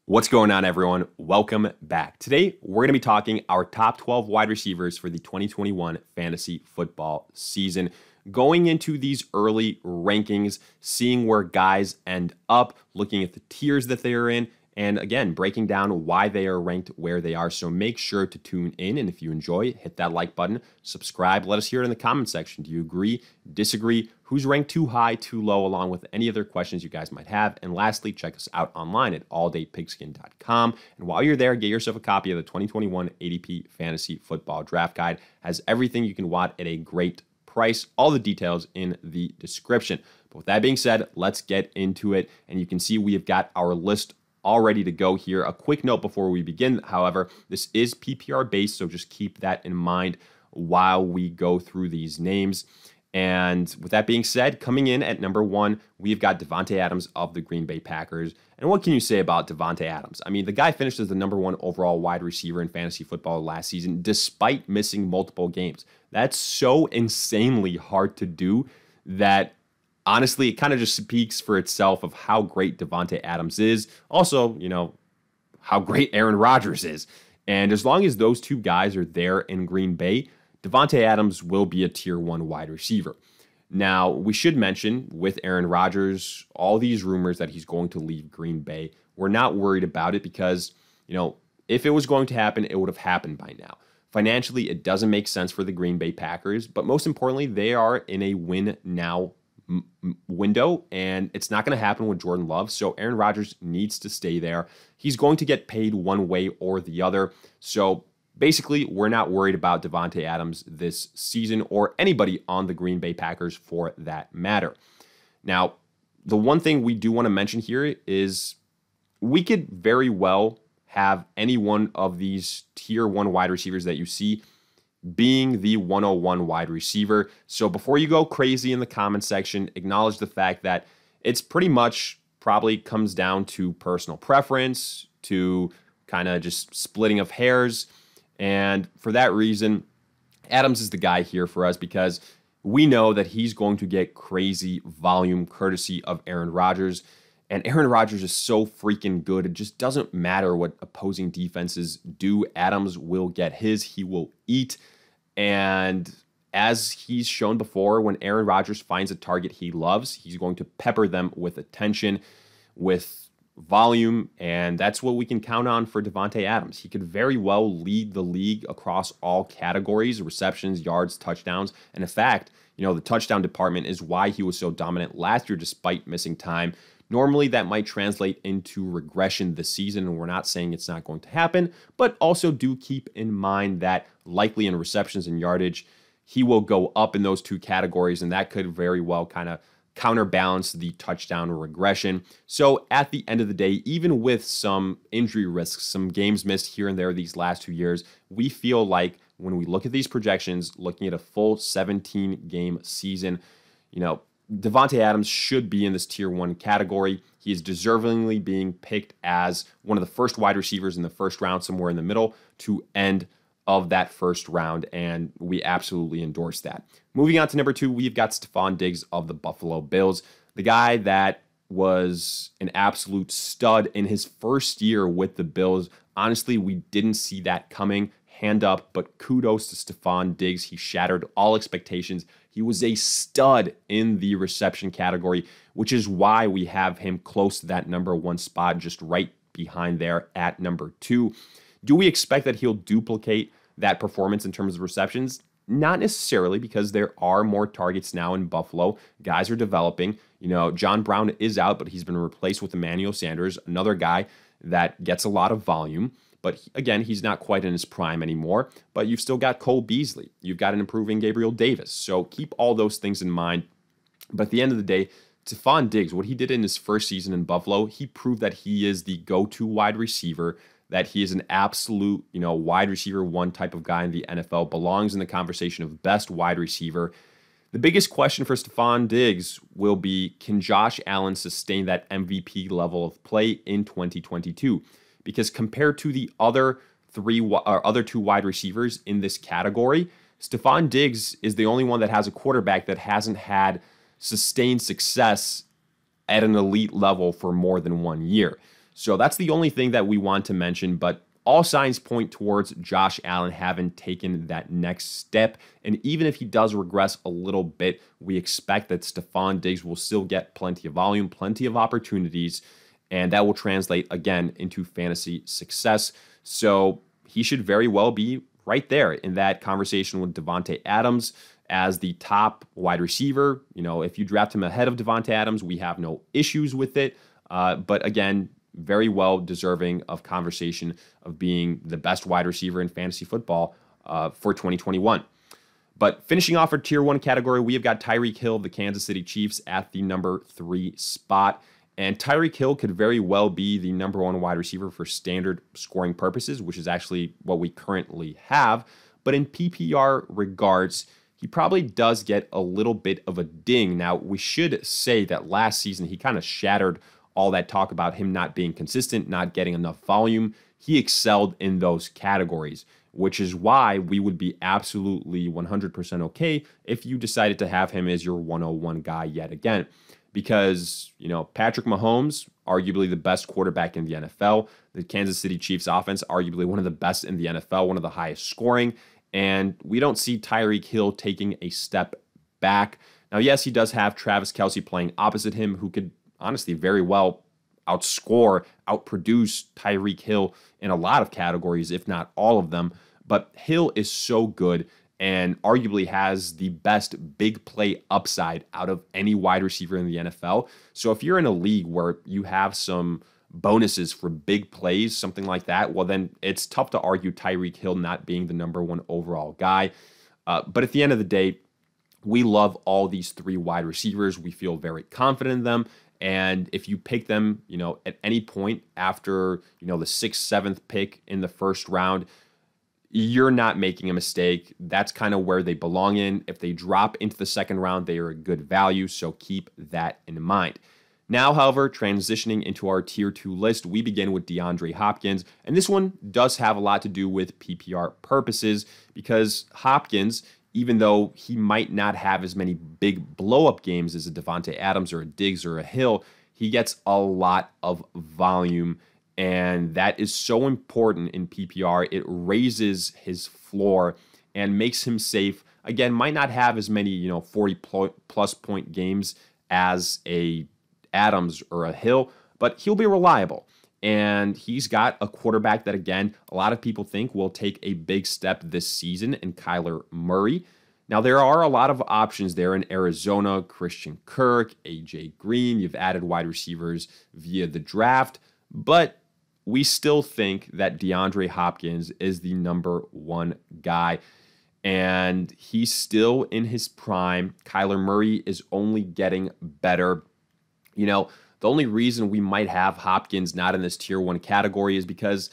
What's going on, everyone? Welcome back. Today, we're going to be talking our top 12 wide receivers for the 2021 fantasy football season. Going into these early rankings, seeing where guys end up, looking at the tiers that they are in, and again, breaking down why they are ranked where they are. So make sure to tune in. And if you enjoy, hit that like button, subscribe. Let us hear it in the comment section. Do you agree, disagree? Who's ranked too high, too low, along with any other questions you guys might have. And lastly, check us out online at alldaypigskin.com. And while you're there, get yourself a copy of the 2021 ADP Fantasy Football Draft Guide. Has everything you can want at a great price. All the details in the description. But with that being said, let's get into it. And you can see we have got our list all ready to go here. A quick note before we begin, however, this is PPR based, so just keep that in mind while we go through these names. And with that being said, coming in at number one, we've got Devonte Adams of the Green Bay Packers. And what can you say about Devonte Adams? I mean, the guy finished as the number one overall wide receiver in fantasy football last season, despite missing multiple games. That's so insanely hard to do that honestly, it kind of just speaks for itself of how great Devonte Adams is. Also, how great Aaron Rodgers is. And as long as those two guys are there in Green Bay, Devonte Adams will be a tier one wide receiver. Now, we should mention with Aaron Rodgers, all these rumors that he's going to leave Green Bay, we're not worried about it because, if it was going to happen, it would have happened by now. Financially, it doesn't make sense for the Green Bay Packers, but most importantly, they are in a win now window, and it's not going to happen with Jordan Love. So Aaron Rodgers needs to stay there. He's going to get paid one way or the other. So basically, we're not worried about Devonte Adams this season or anybody on the Green Bay Packers for that matter. Now, the one thing we do want to mention here is we could very well have any one of these tier one wide receivers that you see being the 101 wide receiver. So before you go crazy in the comment section, acknowledge the fact that it's pretty much probably comes down to personal preference, to kind of just splitting of hairs. And for that reason, Adams is the guy here for us because we know that he's going to get crazy volume courtesy of Aaron Rodgers. And Aaron Rodgers is so freaking good. It just doesn't matter what opposing defenses do. Adams will get his. He will eat. And as he's shown before, when Aaron Rodgers finds a target he loves, he's going to pepper them with attention, with volume. And that's what we can count on for Devonte Adams. He could very well lead the league across all categories: receptions, yards, touchdowns. And in fact, the touchdown department is why he was so dominant last year despite missing time. Normally, that might translate into regression this season, and we're not saying it's not going to happen, but also do keep in mind that likely in receptions and yardage, he will go up in those two categories, and that could very well kind of counterbalance the touchdown regression. So at the end of the day, even with some injury risks, some games missed here and there these last 2 years, we feel like when we look at these projections, looking at a full 17-game season, Devonte Adams should be in this tier one category. He is deservingly being picked as one of the first wide receivers in the first round, somewhere in the middle to end of that first round, and we absolutely endorse that. Moving on to number two, we've got Stefan Diggs of the Buffalo Bills, the guy that was an absolute stud in his first year with the Bills. Honestly, we didn't see that coming. Hand up, but kudos to Stefan Diggs. He shattered all expectations. He was a stud in the reception category, which is why we have him close to that number one spot, just right behind there at number two. Do we expect that he'll duplicate that performance in terms of receptions? Not necessarily, because there are more targets now in Buffalo. Guys are developing. John Brown is out, but he's been replaced with Emmanuel Sanders, another guy that gets a lot of volume. But again, he's not quite in his prime anymore. But you've still got Cole Beasley. You've got an improving Gabriel Davis. So keep all those things in mind. But at the end of the day, Stefan Diggs, what he did in his first season in Buffalo, he proved that he is the go-to wide receiver, that he is an absolute, wide receiver one type of guy in the NFL, belongs in the conversation of best wide receiver. The biggest question for Stefan Diggs will be, can Josh Allen sustain that MVP level of play in 2022? Because compared to the other two wide receivers in this category, Stefan Diggs is the only one that has a quarterback that hasn't had sustained success at an elite level for more than 1 year. So that's the only thing that we want to mention, but all signs point towards Josh Allen having taken that next step. And even if he does regress a little bit, we expect that Stefan Diggs will still get plenty of volume, plenty of opportunities, and that will translate again into fantasy success. So he should very well be right there in that conversation with Devonte Adams as the top wide receiver. If you draft him ahead of Devonte Adams, we have no issues with it. But again, very well deserving of conversation of being the best wide receiver in fantasy football for 2021. But finishing off our tier 1 category, we have got Tyreek Hill of the Kansas City Chiefs at the number 3 spot. And Tyreek Hill could very well be the number 1 wide receiver for standard scoring purposes, which is actually what we currently have. But in PPR regards, he probably does get a little bit of a ding. Now, we should say that last season he kind of shattered all that talk about him not being consistent, not getting enough volume. He excelled in those categories, which is why we would be absolutely 100% okay if you decided to have him as your 101 guy yet again. Because, Patrick Mahomes, arguably the best quarterback in the NFL. The Kansas City Chiefs offense, arguably one of the best in the NFL, one of the highest scoring. And we don't see Tyreek Hill taking a step back. Now, yes, he does have Travis Kelce playing opposite him, who could honestly very well outproduce Tyreek Hill in a lot of categories, if not all of them. But Hill is so good and arguably has the best big play upside out of any wide receiver in the NFL. So if you're in a league where you have some bonuses for big plays, something like that, well, then it's tough to argue Tyreek Hill not being the number 1 overall guy. But at the end of the day, we love all these 3 wide receivers. We feel very confident in them. And if you pick them, at any point after, the 6th, 7th pick in the first round, you're not making a mistake. That's kind of where they belong in. If they drop into the second round, they are a good value, so keep that in mind. Now, however, transitioning into our tier 2 list, we begin with DeAndre Hopkins, and this one does have a lot to do with PPR purposes because Hopkins, even though he might not have as many big blow-up games as a Devonte Adams or a Diggs or a Hill, he gets a lot of volume. And that is so important in PPR. It raises his floor and makes him safe. Again, might not have as many, 40-plus point games as a Adams or a Hill, but he'll be reliable. And he's got a quarterback that, again, a lot of people think will take a big step this season in Kyler Murray. Now, there are a lot of options there in Arizona: Christian Kirk, A.J. Green. You've added wide receivers via the draft. But we still think that DeAndre Hopkins is the number 1 guy, and he's still in his prime. Kyler Murray is only getting better. The only reason we might have Hopkins not in this tier 1 category is because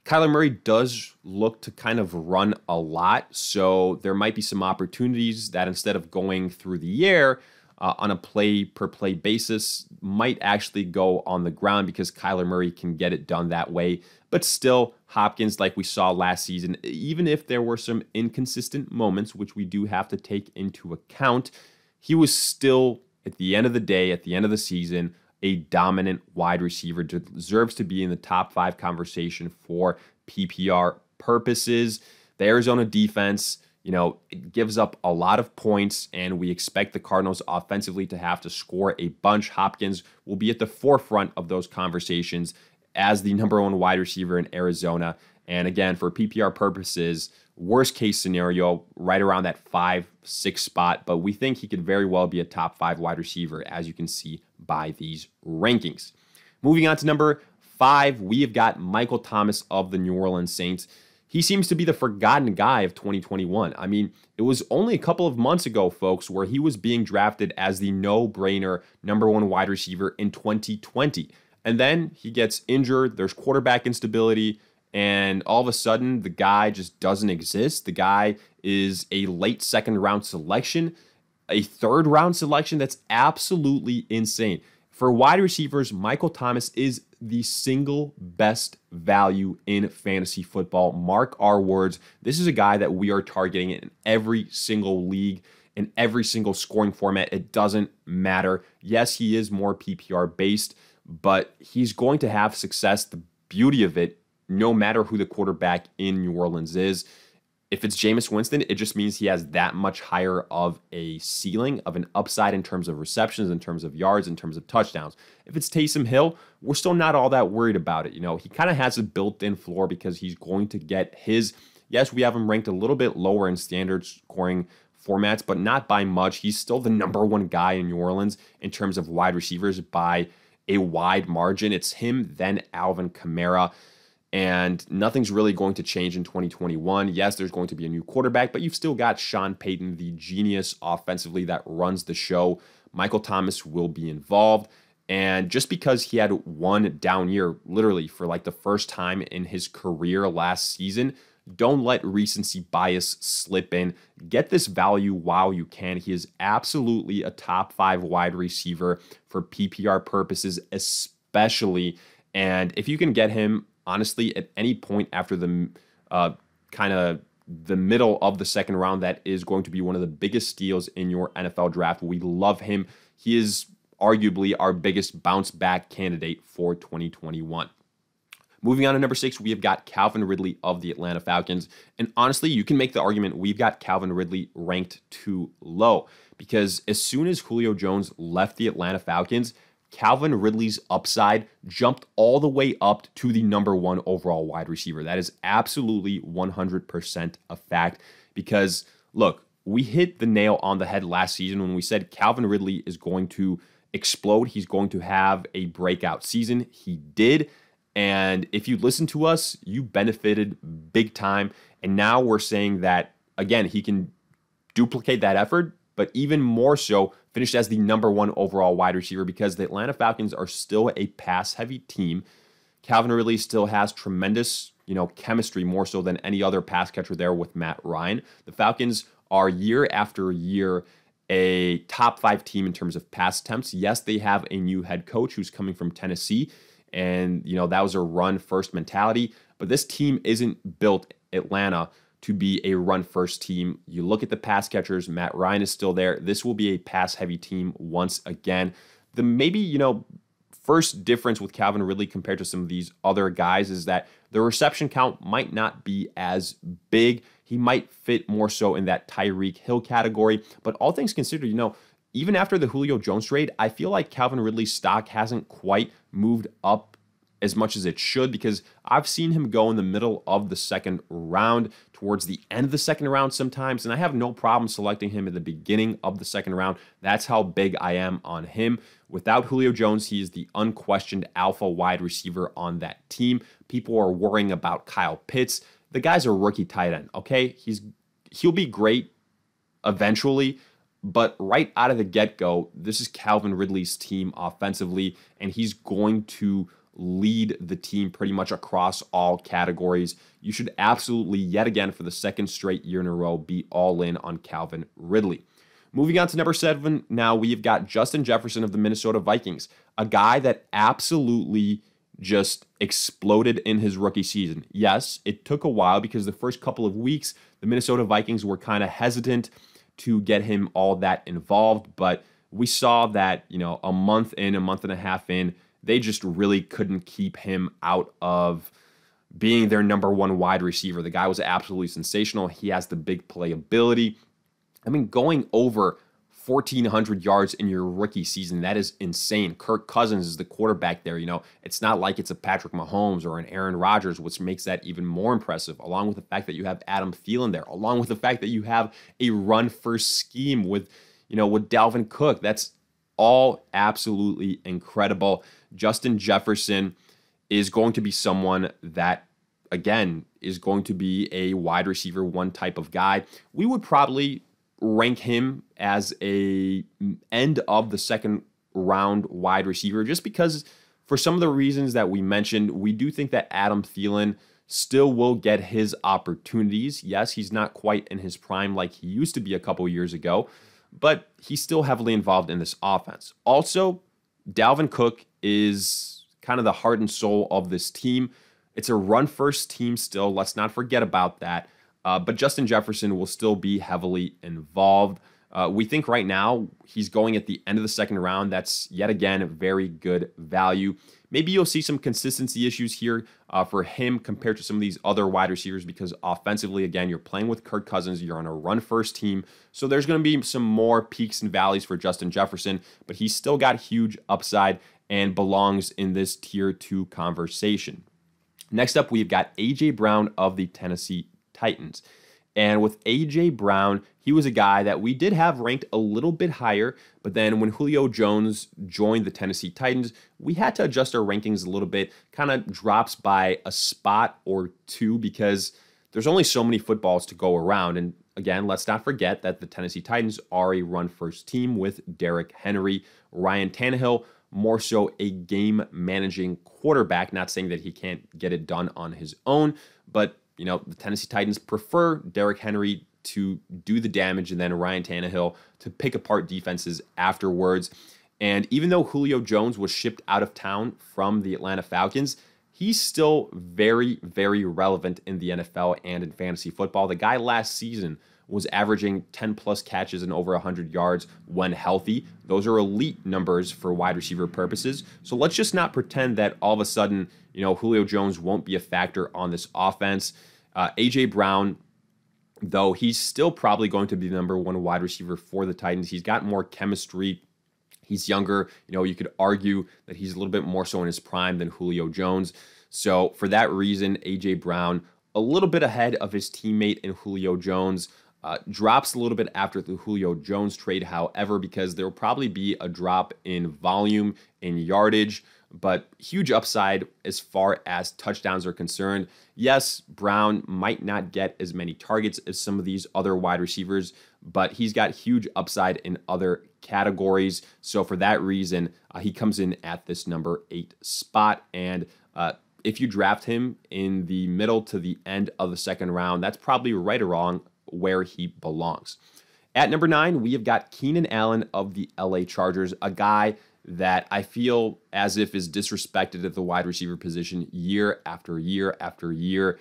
Kyler Murray does look to kind of run a lot, so there might be some opportunities that instead of going through the air, on a play-per-play basis, might actually go on the ground because Kyler Murray can get it done that way. But still, Hopkins, like we saw last season, even if there were some inconsistent moments, which we do have to take into account, he was still, at the end of the day, at the end of the season, a dominant wide receiver, deserves to be in the top 5 conversation for PPR purposes. The Arizona defense, it gives up a lot of points, and we expect the Cardinals offensively to have to score a bunch. Hopkins will be at the forefront of those conversations as the number 1 wide receiver in Arizona. And again, for PPR purposes, worst case scenario, right around that 5-6 spot. But we think he could very well be a top 5 wide receiver, as you can see by these rankings. Moving on to number 5, we have got Michael Thomas of the New Orleans Saints. He seems to be the forgotten guy of 2021. I mean, it was only a couple of months ago, folks, where he was being drafted as the no-brainer number 1 wide receiver in 2020. And then he gets injured, there's quarterback instability, and all of a sudden, the guy just doesn't exist. The guy is a late 2nd round selection, a 3rd round selection. That's absolutely insane. For wide receivers, Michael Thomas is the single best value in fantasy football. Mark our words. This is a guy that we are targeting in every single league, in every single scoring format. It doesn't matter. Yes, he is more PPR based, but he's going to have success. The beauty of it, no matter who the quarterback in New Orleans is, if it's Jameis Winston, it just means he has that much higher of a ceiling, of an upside in terms of receptions, in terms of yards, in terms of touchdowns. If it's Taysom Hill, we're still not all that worried about it. He kind of has a built-in floor because he's going to get his, yes, we have him ranked a little bit lower in standard scoring formats, but not by much. He's still the number one guy in New Orleans in terms of wide receivers by a wide margin. It's him, then Alvin Kamara. And nothing's really going to change in 2021. Yes, there's going to be a new quarterback, but you've still got Sean Payton, the genius offensively that runs the show. Michael Thomas will be involved. And just because he had one down year, literally for like the first time in his career last season, don't let recency bias slip in. Get this value while you can. He is absolutely a top 5 wide receiver for PPR purposes, especially. And if you can get him, honestly, at any point after the kind of the middle of the second round, that is going to be one of the biggest steals in your NFL draft. We love him. He is arguably our biggest bounce back candidate for 2021. Moving on to number 6, we have got Calvin Ridley of the Atlanta Falcons. And honestly, you can make the argument we've got Calvin Ridley ranked too low because as soon as Julio Jones left the Atlanta Falcons, Calvin Ridley's upside jumped all the way up to the number 1 overall wide receiver. That is absolutely 100% a fact because, look, we hit the nail on the head last season when we said Calvin Ridley is going to explode. He's going to have a breakout season. He did. And if you listen to us, you benefited big time. And now we're saying that, again, he can duplicate that effort, but even more so, finished as the number 1 overall wide receiver because the Atlanta Falcons are still a pass-heavy team. Calvin Ridley still has tremendous, chemistry more so than any other pass catcher there with Matt Ryan. The Falcons are year after year a top 5 team in terms of pass attempts. Yes, they have a new head coach who's coming from Tennessee, and that was a run-first mentality. But this team isn't built, Atlanta, to be a run-first team. You look at the pass catchers, Matt Ryan is still there. This will be a pass-heavy team once again. The maybe, first difference with Calvin Ridley compared to some of these other guys is that the reception count might not be as big. He might fit more so in that Tyreek Hill category. But all things considered, even after the Julio Jones trade, I feel like Calvin Ridley's stock hasn't quite moved up as much as it should because I've seen him go in the middle of the second round, towards the end of the second round sometimes, and I have no problem selecting him at the beginning of the second round. That's how big I am on him. Without Julio Jones, he is the unquestioned alpha wide receiver on that team. People are worrying about Kyle Pitts. The guy's a rookie tight end, okay? He'll be great eventually, but right out of the get-go, this is Calvin Ridley's team offensively, and he's going to lead the team pretty much across all categories. You should absolutely, yet again, for the second straight year in a row, be all in on Calvin Ridley. Moving on to number 7, now we've got Justin Jefferson of the Minnesota Vikings, a guy that absolutely just exploded in his rookie season. Yes, it took a while because the first couple of weeks, the Minnesota Vikings were kind of hesitant to get him all that involved, but we saw that, a month in, a month and a half in, they just really couldn't keep him out of being their number 1 wide receiver. The guy was absolutely sensational. He has the big playability. Going over 1,400 yards in your rookie season, that is insane. Kirk Cousins is the quarterback there. It's not like it's a Patrick Mahomes or an Aaron Rodgers, which makes that even more impressive, along with the fact that you have Adam Thielen there, along with the fact that you have a run-first scheme with Dalvin Cook. That's all absolutely incredible. Justin Jefferson is going to be someone that, again, is going to be a wide receiver 1 type of guy. We would probably rank him as a end of the second round wide receiver just because for some of the reasons that we mentioned, we do think that Adam Thielen still will get his opportunities. Yes, he's not quite in his prime like he used to be a couple years ago, but he's still heavily involved in this offense. Also, Dalvin Cook is kind of the heart and soul of this team. It's a run-first team still. Let's not forget about that. But Justin Jefferson will still be heavily involved. We think right now he's going at the end of the second round. That's yet again very good value. Maybe you'll see some consistency issues here for him compared to some of these other wide receivers because offensively, again, you're playing with Kirk Cousins. You're on a run-first team. So there's going to be some more peaks and valleys for Justin Jefferson, but he's still got huge upside and belongs in this tier 2 conversation. Next up, we've got A.J. Brown of the Tennessee Titans. And with A.J. Brown, he was a guy that we did have ranked a little bit higher, but then when Julio Jones joined the Tennessee Titans, we had to adjust our rankings a little bit, kind of drops by a spot or two because there's only so many footballs to go around. And again, let's not forget that the Tennessee Titans are a run-first team with Derrick Henry, Ryan Tannehill, more so a game-managing quarterback, not saying that he can't get it done on his own, but the Tennessee Titans prefer Derrick Henry to do the damage and then Ryan Tannehill to pick apart defenses afterwards. And even though Julio Jones was shipped out of town from the Atlanta Falcons, he's still very, very relevant in the NFL and in fantasy football. The guy last season was averaging 10-plus catches and over 100 yards when healthy. Those are elite numbers for wide receiver purposes. So let's just not pretend that all of a sudden, Julio Jones won't be a factor on this offense. A.J. Brown, though, he's still probably going to be the number 1 wide receiver for the Titans. He's got more chemistry. He's younger. You could argue that he's a little bit more so in his prime than Julio Jones. So for that reason, A.J. Brown, a little bit ahead of his teammate in Julio Jones. Drops a little bit after the Julio Jones trade, however, because there will probably be a drop in volume, in yardage, but huge upside as far as touchdowns are concerned. Yes, Brown might not get as many targets as some of these other wide receivers, but he's got huge upside in other categories. So for that reason, he comes in at this number 8 spot. And if you draft him in the middle to the end of the second round, that's probably right or wrong where he belongs. At number 9, we have got Keenan Allen of the LA Chargers, a guy that I feel as if is disrespected at the wide receiver position year after year after year.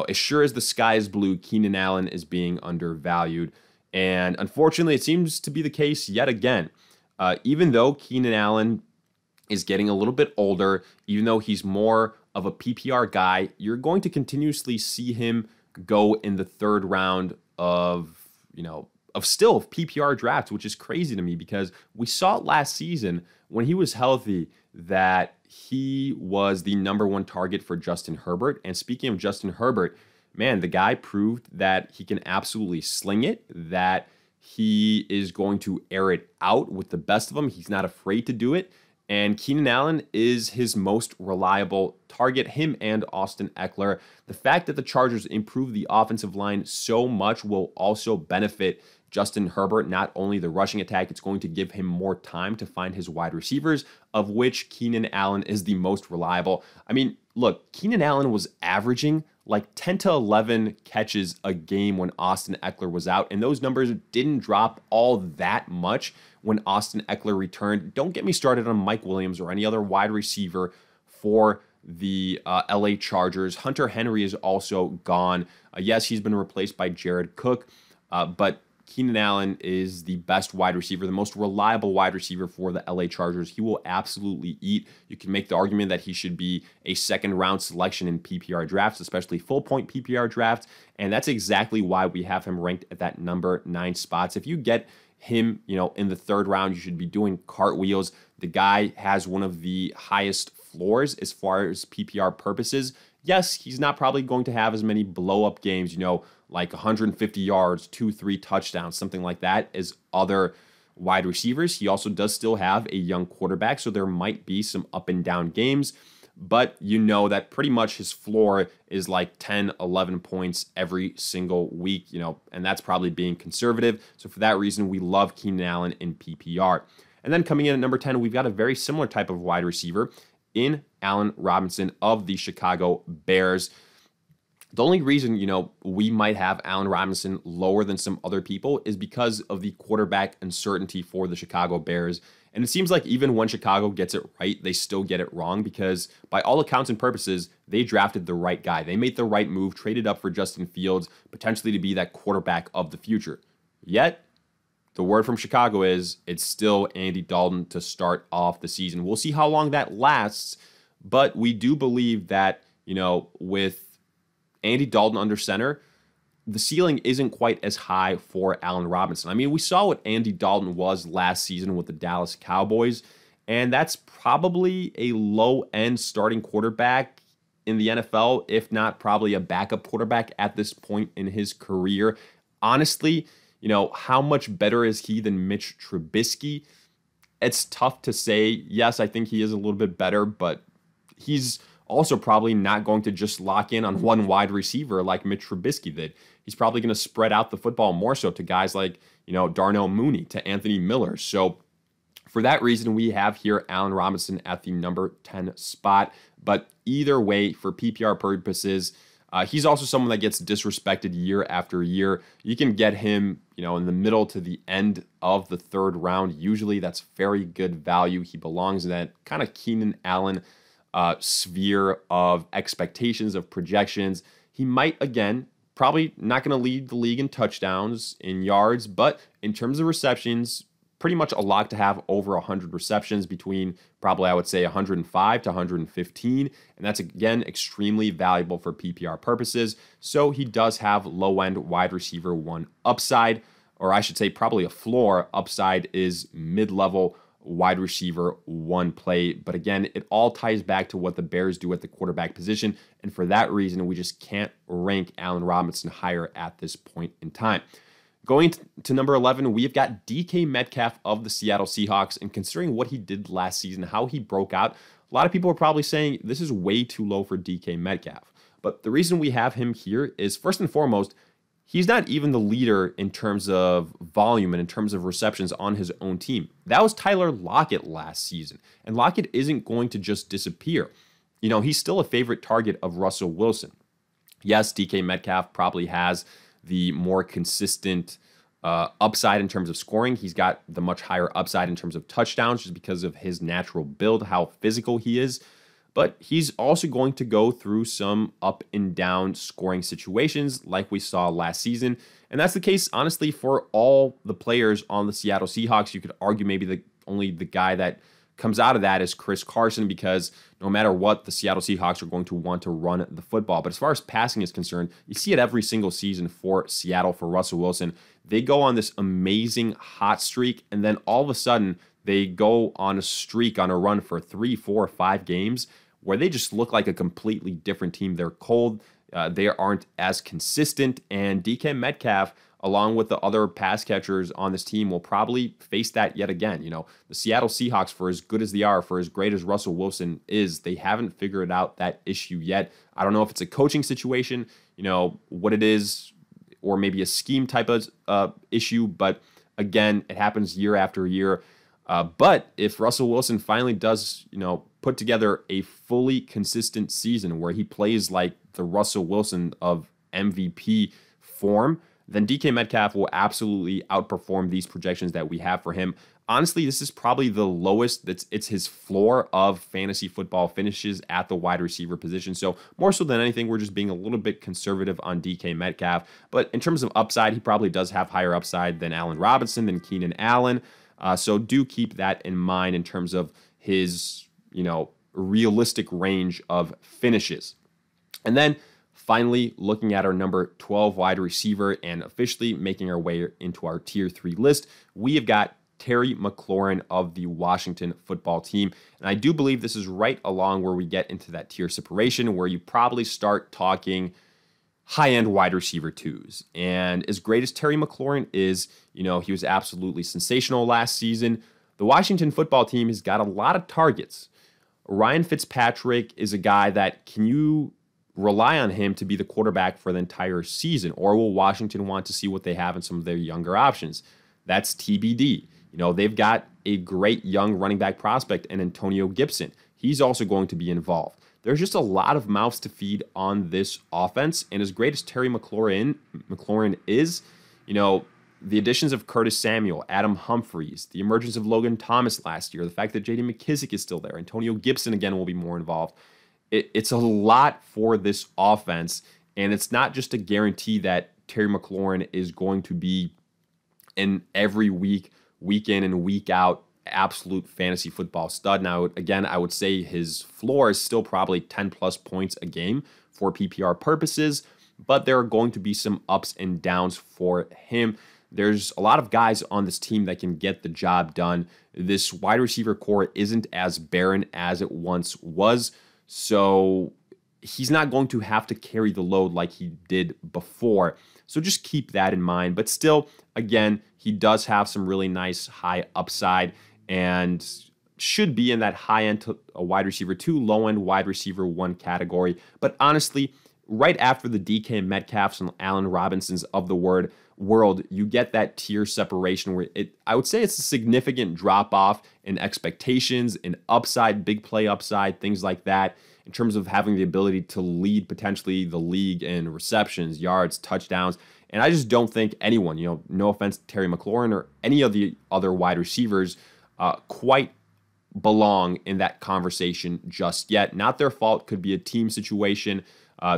As sure as the sky is blue, Keenan Allen is being undervalued. And unfortunately, it seems to be the case yet again. Even though Keenan Allen is getting a little bit older, even though he's more of a PPR guy, you're going to continuously see him go in the third round of still PPR drafts, which is crazy to me because we saw it last season when he was healthy that he was the number 1 target for Justin Herbert. And speaking of Justin Herbert, man, the guy proved that he can absolutely sling it, that he is going to air it out with the best of them. He's not afraid to do it. And Keenan Allen is his most reliable target, him and Austin Eckler. The fact that the Chargers improved the offensive line so much will also benefit Justin Herbert, not only the rushing attack, it's going to give him more time to find his wide receivers, of which Keenan Allen is the most reliable. I mean, look, Keenan Allen was averaging like 10 to 11 catches a game when Austin Eckler was out, and those numbers didn't drop all that much when Austin Eckler returned. Don't get me started on Mike Williams or any other wide receiver for the LA Chargers. Hunter Henry is also gone. Yes, he's been replaced by Jared Cook, but Keenan Allen is the best wide receiver, the most reliable wide receiver for the LA Chargers. He will absolutely eat. You can make the argument that he should be a second-round selection in PPR drafts, especially full-point PPR drafts, and that's exactly why we have him ranked at that number 9 spots. If you get him, in the third round, you should be doing cartwheels. The guy has one of the highest floors as far as PPR purposes. Yes, he's not probably going to have as many blow-up games, like 150 yards, 2-3 touchdowns, something like that, as other wide receivers. He also does still have a young quarterback, so there might be some up and down games, but that pretty much his floor is like 10, 11 points every single week, and that's probably being conservative. So for that reason, we love Keenan Allen in PPR. And then coming in at number 10, we've got a very similar type of wide receiver in Allen Robinson of the Chicago Bears. The only reason, we might have Allen Robinson lower than some other people is because of the quarterback uncertainty for the Chicago Bears. And it seems like even when Chicago gets it right, they still get it wrong because by all accounts and purposes, they drafted the right guy. They made the right move, traded up for Justin Fields, potentially to be that quarterback of the future. Yet, the word from Chicago is it's still Andy Dalton to start off the season. We'll see how long that lasts, but we do believe that, with Andy Dalton under center, the ceiling isn't quite as high for Allen Robinson. I mean, we saw what Andy Dalton was last season with the Dallas Cowboys, and that's probably a low-end starting quarterback in the NFL, if not probably a backup quarterback at this point in his career. Honestly, how much better is he than Mitch Trubisky? It's tough to say. Yes, I think he is a little bit better, but he's also probably not going to just lock in on one wide receiver like Mitch Trubisky did. He's probably going to spread out the football more so to guys like, Darnell Mooney, to Anthony Miller. So for that reason, we have here Allen Robinson at the number 10 spot. But either way, for PPR purposes, he's also someone that gets disrespected year after year. You can get him, in the middle to the end of the third round. Usually that's very good value. He belongs in that kind of Keenan Allen sphere of expectations, of projections. He might, again, probably not going to lead the league in touchdowns, in yards, but in terms of receptions, pretty much a lock to have over 100 receptions, between probably, I would say, 105 to 115. And that's, again, extremely valuable for PPR purposes. So he does have low-end wide receiver one upside, or I should say probably a floor. Upside is mid-level wide receiver one play. But again, it all ties back to what the Bears do at the quarterback position. And for that reason, we just can't rank Allen Robinson higher at this point in time. Going to number 11, we've got DK Metcalf of the Seattle Seahawks. And considering what he did last season, how he broke out, a lot of people are probably saying this is way too low for DK Metcalf. But the reason we have him here is, first and foremost, he's not even the leader in terms of volume and in terms of receptions on his own team. That was Tyler Lockett last season. And Lockett isn't going to just disappear. He's still a favorite target of Russell Wilson. Yes, DK Metcalf probably has the more consistent upside in terms of scoring. He's got the much higher upside in terms of touchdowns just because of his natural build, how physical he is. But he's also going to go through some up and down scoring situations like we saw last season. And that's the case, honestly, for all the players on the Seattle Seahawks. You could argue maybe only the guy that comes out of that is Chris Carson, because no matter what, the Seattle Seahawks are going to want to run the football. But as far as passing is concerned, you see it every single season for Seattle, for Russell Wilson. They go on this amazing hot streak, and then all of a sudden they go on a streak, on a run for 3, 4, 5 games where they just look like a completely different team. They're cold. They aren't as consistent. And DK Metcalf, along with the other pass catchers on this team, will probably face that yet again. The Seattle Seahawks, for as good as they are, for as great as Russell Wilson is, they haven't figured out that issue yet. I don't know if it's a coaching situation, what it is, or maybe a scheme type of issue. But again, it happens year after year. But if Russell Wilson finally does, put together a fully consistent season where he plays like the Russell Wilson of MVP form, then DK Metcalf will absolutely outperform these projections that we have for him. Honestly, this is probably the lowest. It's his floor of fantasy football finishes at the wide receiver position. So more so than anything, we're just being a little bit conservative on DK Metcalf. But in terms of upside, he probably does have higher upside than Allen Robinson, than Keenan Allen. So do keep that in mind in terms of his, realistic range of finishes. And then finally, looking at our number 12 wide receiver and officially making our way into our tier 3 list, we have got Terry McLaurin of the Washington football team. And I do believe this is right along where we get into that tier separation, where you probably start talking high-end wide receiver twos. And as great as Terry McLaurin is, he was absolutely sensational last season. The Washington football team has got a lot of targets. Ryan Fitzpatrick is a guy that, can you rely on him to be the quarterback for the entire season? Or will Washington want to see what they have in some of their younger options? That's TBD. They've got a great young running back prospect in Antonio Gibson. He's also going to be involved. There's just a lot of mouths to feed on this offense. And as great as Terry McLaurin is, the additions of Curtis Samuel, Adam Humphries, the emergence of Logan Thomas last year, the fact that J.D. McKissick is still there, Antonio Gibson again will be more involved. It's a lot for this offense, and it's not just a guarantee that Terry McLaurin is going to be and every week, week in and week out, absolute fantasy football stud. Now, again, I would say his floor is still probably 10 plus points a game for PPR purposes, but there are going to be some ups and downs for him. There's a lot of guys on this team that can get the job done. This wide receiver core isn't as barren as it once was, so he's not going to have to carry the load like he did before. So just keep that in mind. But still, again, he does have some really nice high upside and should be in that high end to a wide receiver 2, low end wide receiver 1 category. But honestly, right after the DK Metcalfs and Allen Robinsons of the world, you get that tier separation where I would say it's a significant drop off in expectations, in upside, big play upside, things like that, in terms of having the ability to lead potentially the league in receptions, yards, touchdowns. And I just don't think anyone, no offense to Terry McLaurin or any of the other wide receivers, quite belong in that conversation just yet. Not their fault. Could be a team situation.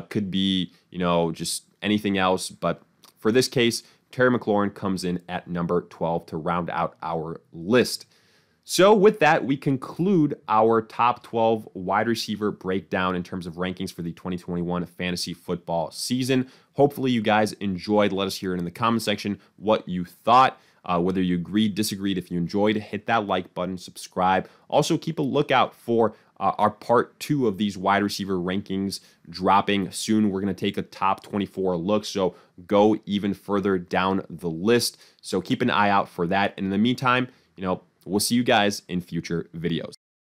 Could be, just anything else. But for this case, Terry McLaurin comes in at number 12 to round out our list. So with that, we conclude our top 12 wide receiver breakdown in terms of rankings for the 2021 fantasy football season. Hopefully you guys enjoyed. Let us hear it in the comment section what you thought. Whether you agreed, disagreed. If you enjoyed, hit that like button, subscribe. Also, keep a lookout for our part 2 of these wide receiver rankings dropping soon. We're going to take a top 24 look, so go even further down the list. So keep an eye out for that. And in the meantime, we'll see you guys in future videos.